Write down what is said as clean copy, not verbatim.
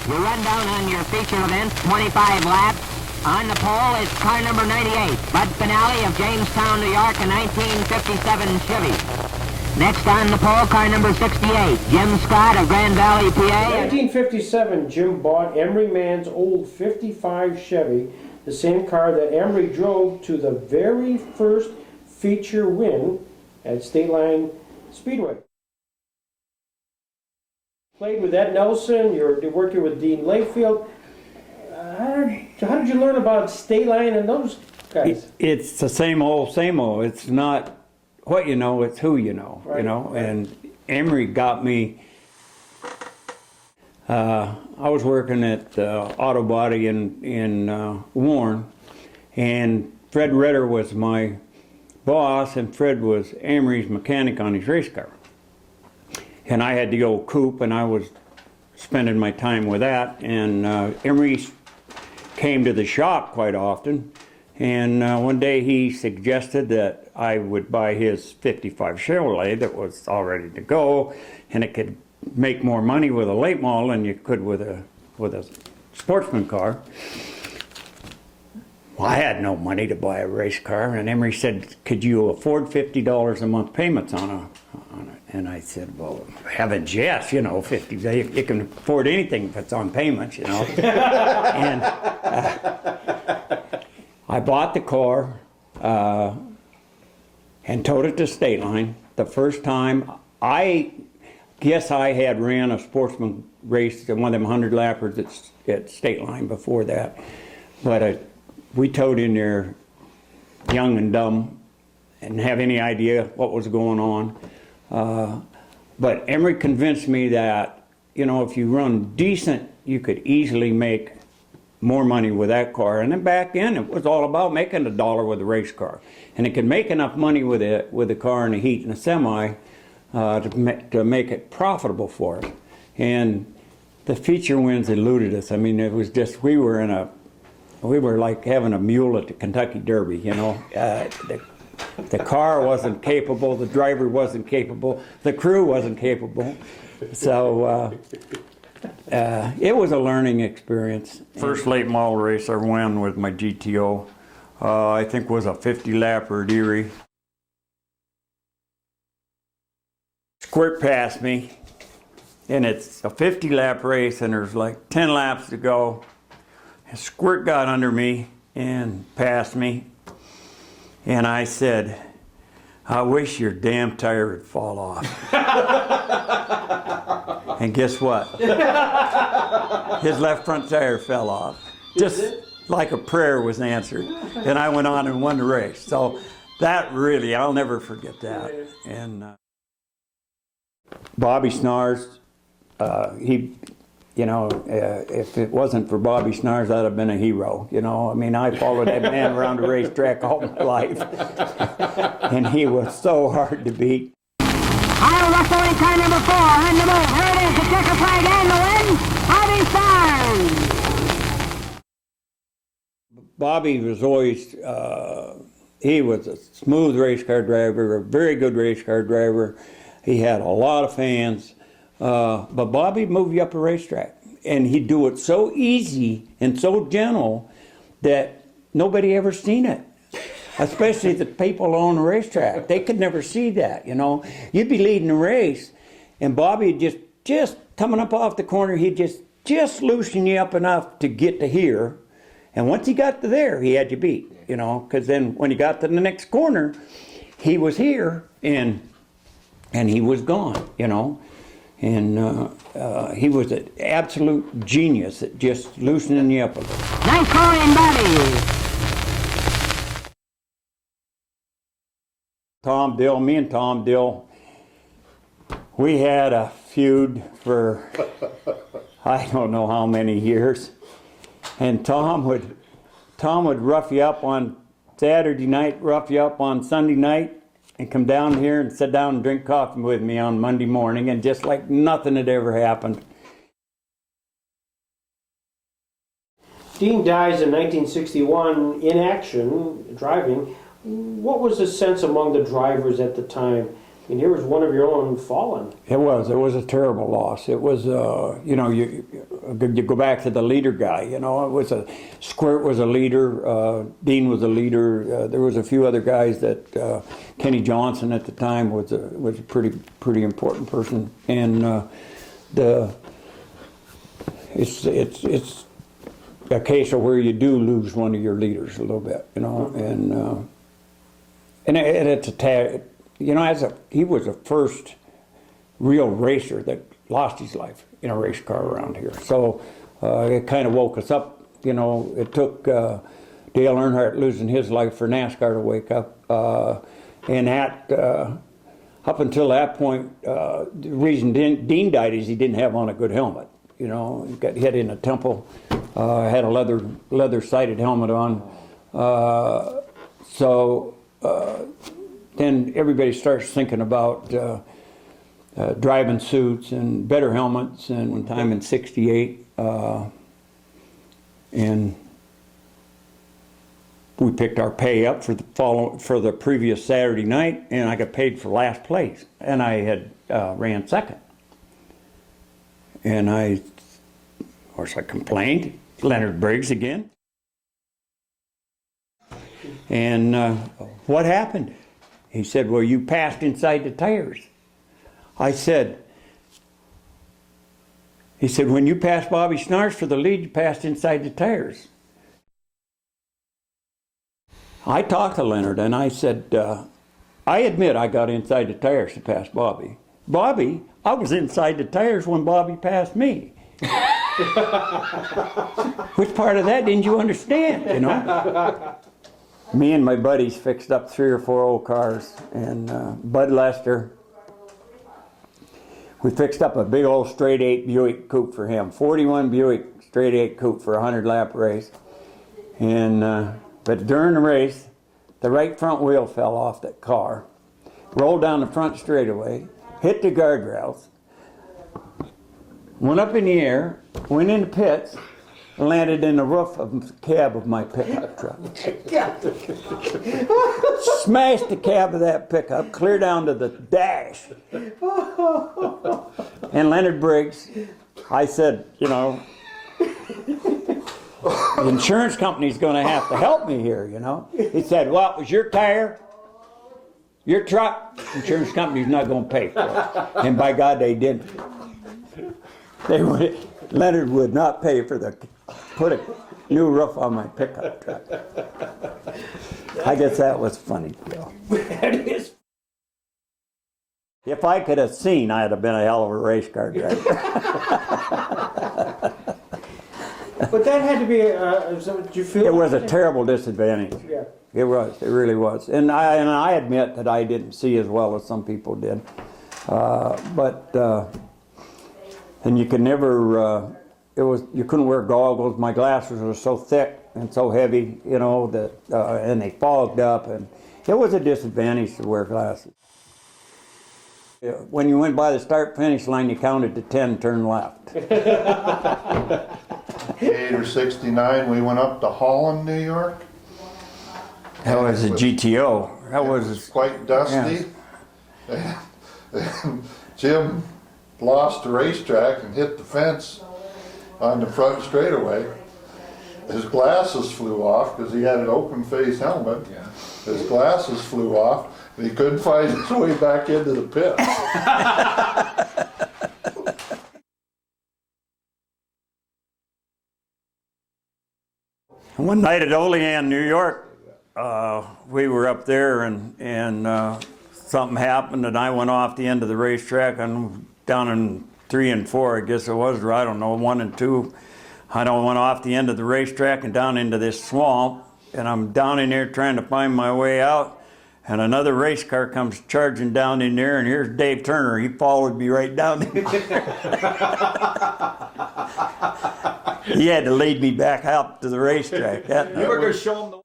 You run down on your feature event, 25 laps. On the pole is car number 98, Bud Finale of Jamestown, New York, a 1957 Chevy. Next on the pole, car number 68, Jim Scott of Grand Valley, PA. In 1957, Jim bought Emery Mann's old 55 Chevy, the same car that Emery drove to the very first feature win at Stateline Speedway. Played with Ed Nelson, you're working with Dean Layfield. How did you learn about Stateline and those guys? It's the same old, same old. It's not what you know, it's who you know, right, you know. Right. And Emery got me, I was working at Auto Body in Warren, and Fred Ritter was my boss, and Fred was Emery's mechanic on his race car. And I had the old coupe, and I was spending my time with that. And Emery came to the shop quite often. And one day he suggested that I would buy his 55 Chevrolet that was all ready to go, and it could make more money with a late model than you could with a sportsman car. Well, I had no money to buy a race car, and Emery said, "Could you afford $50 a month payments on it?" And I said, "Well, heavens, yes, you know, 50. You can afford anything if it's on payments, you know." And I bought the car and towed it to Stateline. The first time, I guess I had ran a sportsman race, one of them 100 lappers at Stateline before that, but we towed in there young and dumb and didn't have any idea what was going on. But Emery convinced me that, you know, if you run decent, you could easily make more money with that car. And then back then, it was all about making $1 with a race car. And it could make enough money with a car in the heat and a semi to make it profitable for us. And the feature wins eluded us. I mean, it was just, we were like having a mule at the Kentucky Derby, you know. The car wasn't capable, the driver wasn't capable, the crew wasn't capable. So it was a learning experience. First late model race I won with my GTO, I think was a 50 lapper at Erie. Squirt passed me, and it's a 50 lap race, and there's like 10 laps to go. And Squirt got under me and passed me. And I said, "I wish your damn tire would fall off." And guess what? His left front tire fell off. Just like a prayer was answered. And I went on and won the race. So that really, I'll never forget that. And Bobby Snars, you know, if it wasn't for Bobby Snars, I'd have been a hero, you know. I mean, I followed that man around the racetrack all my life. And he was so hard to beat. Iowa Wrestling car number 4 on the move. Here it is, the checker flag and the win, Bobby Stars. Bobby was always, he was a smooth race car driver, a very good race car driver. He had a lot of fans. But Bobby moved you up a racetrack, and he'd do it so easy and so gentle that nobody ever seen it, especially the people on the racetrack. They could never see that, you know. You'd be leading the race, and Bobby just coming up off the corner, he'd just loosen you up enough to get to here, and once he got to there, he had you beat, you know, because then when he got to the next corner, he was here, and he was gone, you know. And he was an absolute genius at just loosening you up a little. Nice going, Bobby. Tom Dill, me and Tom Dill, we had a feud for I don't know how many years. And Tom would rough you up on Saturday night, rough you up on Sunday night, and come down here and sit down and drink coffee with me on Monday morning, and just like nothing had ever happened. Dean dies in 1961 in action, driving. What was the sense among the drivers at the time And here was one of your own fallen. It was a terrible loss. It was, you know, you go back to the leader guy, you know, it was Squirt was a leader, Dean was a leader, there was a few other guys that, Kenny Johnson at the time was a pretty important person, and it's a case of where you do lose one of your leaders a little bit, you know, and it's you know, he was the first real racer that lost his life in a race car around here. So it kind of woke us up. You know, it took Dale Earnhardt losing his life for NASCAR to wake up. And that, up until that point, the reason Dean died is he didn't have on a good helmet. You know, he got hit in the temple, had a leather-sided helmet on. Then everybody starts thinking about driving suits and better helmets. And one time in '68, and we picked our pay up for the previous Saturday night, and I got paid for last place, and I had ran second. And of course, I complained. Leonard Briggs again. And what happened? He said, well, you passed inside the tires. He said, when you passed Bobby Snarch for the lead, you passed inside the tires. I talked to Leonard and I said, I admit I got inside the tires to pass Bobby. Bobby, I was inside the tires when Bobby passed me. Which part of that didn't you understand, you know? Me and my buddies fixed up 3 or 4 old cars, and Bud Lester, we fixed up a big old straight 8 Buick coupe for him, 41 Buick straight 8 coupe for a 100-lap race. And but during the race, the right front wheel fell off that car, rolled down the front straightaway, hit the guardrails, went up in the air, went in the pits, landed in the roof of the cab of my pickup truck. Smashed the cab of that pickup clear down to the dash. And Leonard Briggs, I said, you know, the insurance company's going to have to help me here, you know. He said, well, it was your tire, your truck, insurance company's not going to pay for it. And by God, they didn't. Leonard would not pay for put a new roof on my pickup truck. I guess that was funny, Bill. If I could have seen, I'd have been a hell of a race car driver. But that had to be, did you feel? It was a terrible disadvantage. Yeah. It was, it really was. And I admit that I didn't see as well as some people did. And you could never, you couldn't wear goggles. My glasses were so thick and so heavy, you know, that, and they fogged up, and it was a disadvantage to wear glasses. When you went by the start-finish line, you counted to 10, turn left. 8 or 69, we went up to Holland, New York. That was a GTO. That was quite dusty. Yeah. And Jim lost the racetrack and hit the fence on the front straightaway. His glasses flew off because he had an open face helmet. Yeah. His glasses flew off and he couldn't find his way back into the pit. One night at Olean, New York, we were up there and something happened and I went off the end of the racetrack and down in 3 and 4, I guess it was, or I don't know, 1 and 2. I went off the end of the racetrack and down into this swamp, and I'm down in there trying to find my way out, and another race car comes charging down in there, and here's Dave Turner. He followed me right down there. He had to lead me back out to the racetrack that night. You were going to show him the